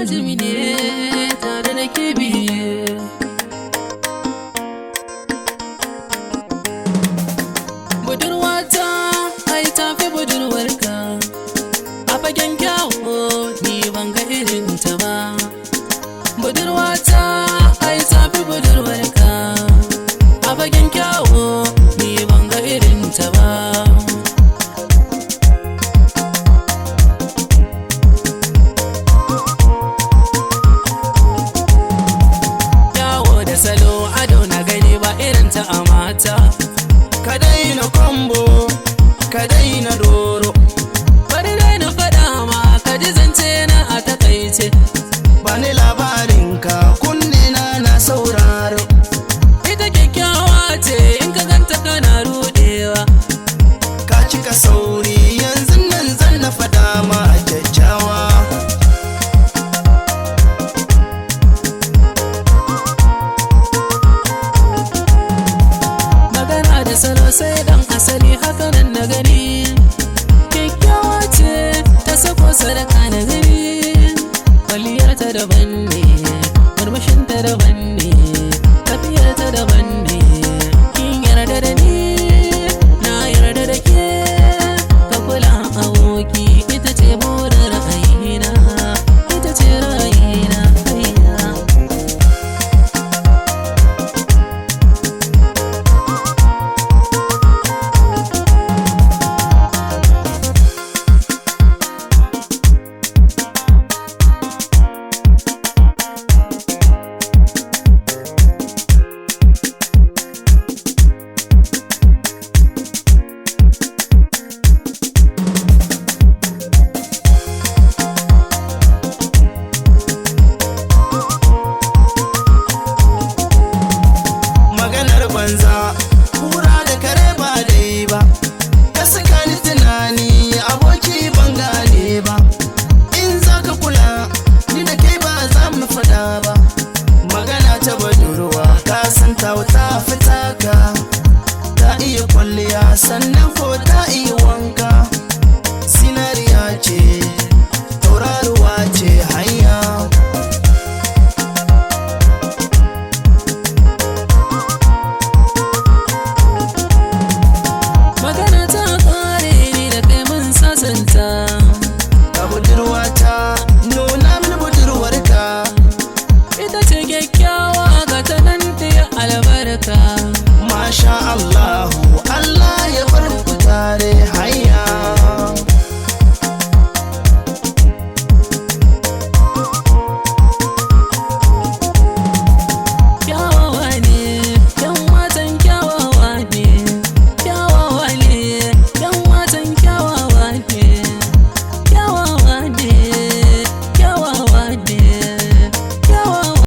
Azumi ne tare da ke biye. Budurwata ai tafi budurwarka, a fagen kyawu ni ban ga irin ta ba. Budurwata ai tafi budurwarka, a fagen kyawu ni ban ga irin ta ba. Salo ado na gani ba irin ta a mata. Ka daina kwambo, ka daina doro, Bari dai na faɗa ma ka ji zance na a takaice. bani labarinka kunne na sauraro. Ita kyakkyawa ce in ka ganta kana rudewa. Ka cika sauri yanzu nan zan na faɗa ma kyakkyawa. Magana da salo sai dan asali haka nan na gani. Kyakkyawa ce ta sako sadaka na gani. Kwalliyar ta daban ne, murmushin ta daban ne, tafiyar ta daban ne. Kin yarda da ni, na yarda da ke. Ka kula aboki, ita ce burin ra'ayina, ita ce ra'ayina. Maganar banza, kura da kare ba dai ba, ka saka ni tunani aboki ban gane ba. In za ka kula ni da kai ba za mu faɗa ba. Magana ta budurwa ka san ta wuta fita ka, ta iya kwalliya sannan ko ta iya wanka. Zinariya ce